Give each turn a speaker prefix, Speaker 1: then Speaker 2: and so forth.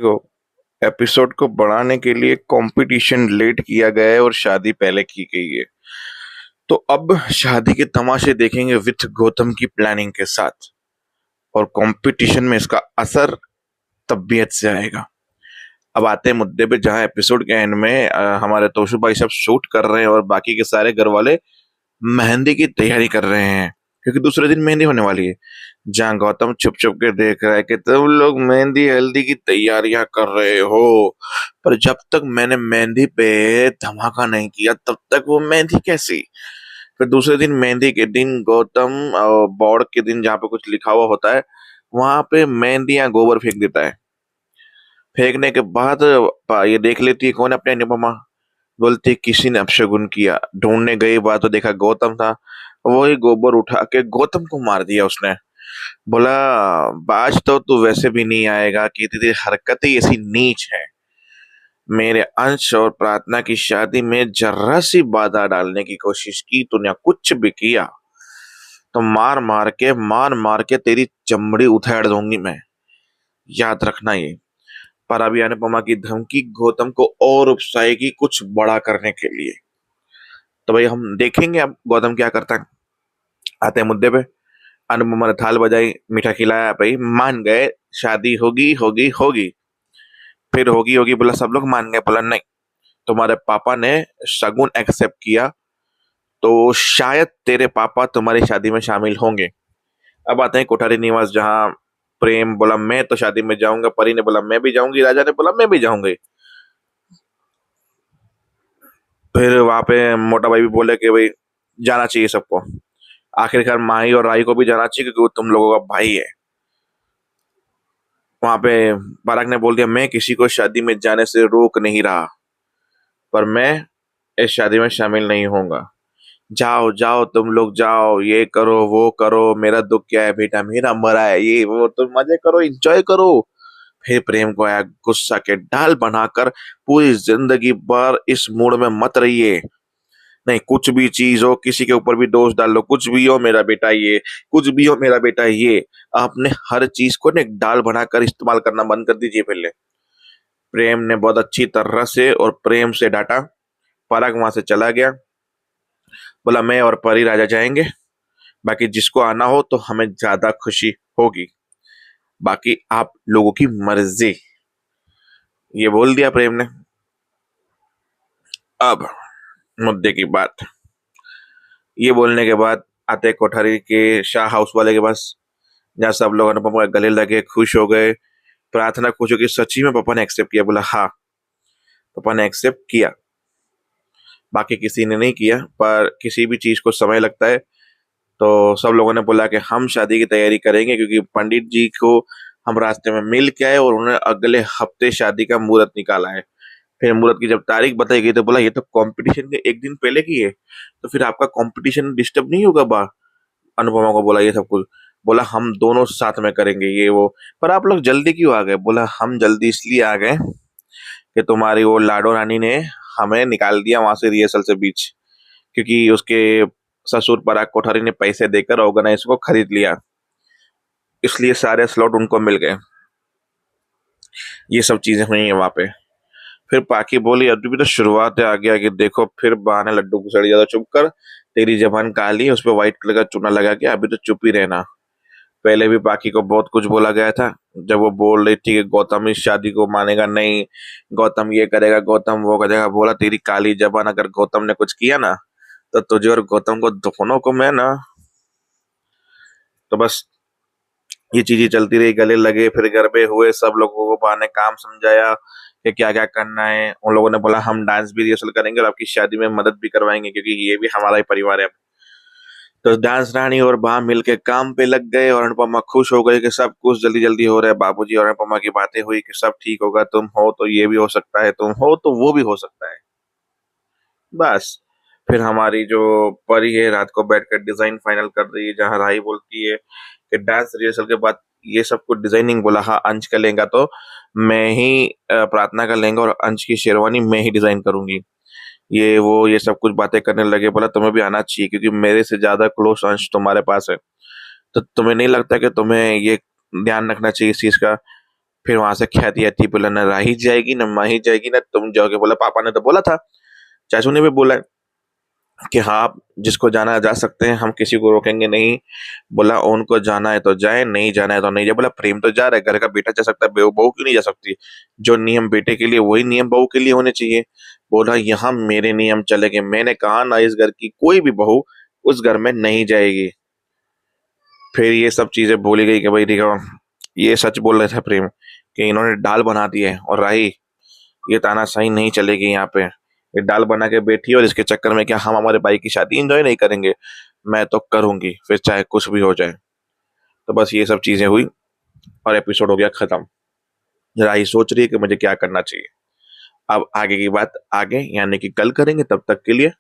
Speaker 1: देखो, एपिसोड को बढ़ाने के लिए कंपटीशन लेट किया गया है और शादी पहले की गई है। तो अब शादी के तमाशे देखेंगे विथ गौतम की प्लानिंग के साथ। और कंपटीशन में इसका असर तबीयत से आएगा। अब आते हैं मुद्दे पे, जहां एपिसोड के एंड में हमारे तोशु भाई सब शूट कर रहे हैं और बाकी के सारे घर वाले मेहंदी की तैयारी कर रहे हैं, क्योंकि दूसरे दिन मेहंदी होने वाली है। जहां गौतम छुप छुप के देख रहा है कि तुम लोग मेहंदी हल्दी की तैयारियां कर रहे हो, पर जब तक मैंने मेहंदी पे धमाका नहीं किया तब तक वो मेहंदी कैसी। फिर दूसरे दिन मेहंदी के दिन गौतम बोर्ड के दिन जहाँ पे कुछ लिखा हुआ होता है वहां पे मेहंदी या गोबर फेंक देता है। फेंकने के बाद ये देख लेती है कौन है, अपने अनुपमा। बोलती है किसी ने अपशगुन किया। ढूंढने गई बात तो देखा गौतम था। वही गोबर उठा के गौतम को मार दिया उसने। बोला बाज तो तू वैसे भी नहीं आएगा कि तेरी हरकत ही ऐसी नीच है। मेरे अंश और प्रार्थना की शादी में जरा सी बाधा डालने की कोशिश की तूने, कुछ भी किया तो मार मार के तेरी चमड़ी उधेड़ दूंगी मैं। याद रखना ये। पर अभी अनुपमा की धमकी गौतम को और उकसाएगी कुछ बड़ा करने के लिए। तो भाई हम देखेंगे अब गौतम क्या करता है। आते हैं मुद्दे पे। अनुपमा ने थाल बजाई, मीठा खिलाया, भाई मान गए शादी होगी होगी होगी। फिर होगी होगी बोला, सब लोग मान गए। बोला नहीं, तुम्हारे पापा ने शगुन एक्सेप्ट किया तो शायद तेरे पापा तुम्हारी शादी में शामिल होंगे। अब आते हैं कोठारी निवास, जहाँ प्रेम बोला मैं तो शादी में जाऊंगा, परी ने बोला मैं भी जाऊंगी, राजा ने बोला मैं भी जाऊंगी। फिर वहां पे मोटा भाई भी बोले कि भाई जाना चाहिए सबको। आखिरकार माही और राही को भी जाना चाहिए क्योंकि वो तुम लोगों का भाई है। वहां पे बाराक ने बोल दिया मैं किसी को शादी में जाने से रोक नहीं रहा, पर मैं इस शादी में शामिल नहीं होऊंगा। जाओ जाओ तुम लोग जाओ, ये करो वो करो, मेरा दुख क्या है बेटा, मेरा मरा है, ये वो, तुम मजे करो एंजॉय करो। फिर प्रेम को आया गुस्सा के ढाल बनाकर, पूरी जिंदगी भर इस मूड में मत रहिए। नहीं, कुछ भी चीज हो किसी के ऊपर भी दोष डाल लो, कुछ भी हो मेरा बेटा ये, कुछ भी हो मेरा बेटा ये। आपने हर चीज को ना एक डाल बनाकर इस्तेमाल करना बंद कर दीजिए पहले। प्रेम ने बहुत अच्छी तरह से और प्रेम से डांटा। पराग वहां से चला गया। बोला मैं और परी राजा जाएंगे, बाकी जिसको आना हो तो हमें ज्यादा खुशी होगी, बाकी आप लोगों की मर्जी। ये बोल दिया प्रेम ने। अब मुद्दे की बात। ये बोलने के बाद आते कोठारी के शाह हाउस वाले के पास, जहाँ सब लोग अनुपमा के गले लगे, खुश हो गए। प्रार्थना खुश हो गई, सच्ची में पापा ने एक्सेप्ट किया। बोला हाँ, पापा ने एक्सेप्ट किया, बाकी किसी ने नहीं किया, पर किसी भी चीज को समय लगता है। तो सब लोगों ने बोला कि हम शादी की तैयारी करेंगे, क्योंकि पंडित जी को हम रास्ते में मिल के आए और उन्होंने अगले हफ्ते शादी का मुहूर्त निकाला है। फिर मुहूर्त की जब तारीख बताई गई तो बोला ये तो कंपटीशन के एक दिन पहले की है, तो फिर आपका कंपटीशन डिस्टर्ब नहीं होगा बा। अनुपमा को बोला ये सब कुछ। बोला हम दोनों साथ में करेंगे ये वो। पर आप लोग जल्दी क्यों आ गए। बोला हम जल्दी इसलिए आ गए कि तुम्हारी वो लाडो रानी ने हमें निकाल दिया वहां से रिहर्सल से बीच, क्योंकि उसके ससुर पराग कोठारी ने पैसे देकर ऑर्गेनाइज को खरीद लिया, इसलिए सारे स्लॉट उनको मिल गए। ये सब चीजें हुई हैं वहां पे। फिर पाकी बोली अभी भी तो शुरुआत है, आगे आगे देखो फिर बहाने लड्डू की सड़ी, ज्यादा चुप कर, तेरी जबान काली है, उस पर व्हाइट कलर का चूना लगा के, अभी तो चुप ही रहना। पहले भी पाकी को बहुत कुछ बोला गया था, जब वो बोल रही थी कि गौतम इस शादी को मानेगा नहीं, गौतम ये करेगा, गौतम वो करेगा। बोला तेरी काली जबान, अगर गौतम ने कुछ किया ना तो तुझे और गौतम को दोनों को मैं ना। तो बस ये चीजें चलती रही, गले लगे, फिर गरबे हुए, सब लोगों को बहाने काम समझाया कि क्या क्या करना है। उन लोगों ने बोला हम डांस भी रिहर्सल करेंगे और आपकी शादी में मदद भी करवाएंगे, क्योंकि ये भी हमारा ही परिवार है। तो डांस रानी और वहां मिलके काम पे लग गए और अनुपमा खुश हो गई कि सब कुछ जल्दी जल्दी हो रहा है। बाबूजी और अनुपमा की बातें हुई कि सब ठीक होगा, तुम हो तो ये भी हो सकता है, तुम हो तो वो भी हो सकता है। बस फिर हमारी जो परी है रात को बैठकर डिजाइन फाइनल कर रही है, जहां राही बोलती है कि डांस रिहर्सल के बाद ये सब कुछ डिजाइनिंग। बोला हाँ, अंश का लेंगा तो मैं ही प्रार्थना का लेंगा और अंश की शेरवानी मैं ही डिजाइन करूंगी, ये वो ये सब कुछ बातें करने लगे। बोला तुम्हें भी आना चाहिए, क्योंकि मेरे से ज्यादा क्लोज अंश तुम्हारे पास है, तो तुम्हें नहीं लगता कि तुम्हें ये ध्यान रखना चाहिए इस चीज का। फिर वहां से ख्याति आती, बोला ना राही जाएगी ना माही जाएगी ना तुम जाओगे। बोला पापा ने तो बोला था, चाचू ने भी बोला है कि हाँ आप जिसको जाना है जा सकते हैं, हम किसी को रोकेंगे नहीं। बोला उनको जाना है तो जाए, नहीं जाना है तो नहीं जाए। बोला प्रेम तो जा रहा है, घर का बेटा जा सकता है, बहू बहू क्यों नहीं जा सकती? जो नियम बेटे के लिए वही नियम बहू के लिए होने चाहिए। बोला यहाँ मेरे नियम चलेंगे, मैंने कहा ना इस घर की कोई भी बहू उस घर में नहीं जाएगी। फिर ये सब चीजें बोली गई कि भाई देखो ये सच बोल रहे थे प्रेम कि इन्होंने डाल बना दी है, और राही ये तानाशाही नहीं चलेगी यहाँ पे। ये दाल बना के बैठी है और इसके चक्कर में क्या हम हमारे भाई की शादी एंजॉय नहीं करेंगे? मैं तो करूंगी, फिर चाहे कुछ भी हो जाए। तो बस ये सब चीजें हुई और एपिसोड हो गया खत्म। राही सोच रही है कि मुझे क्या करना चाहिए। अब आगे की बात आगे यानी कि कल करेंगे, तब तक के लिए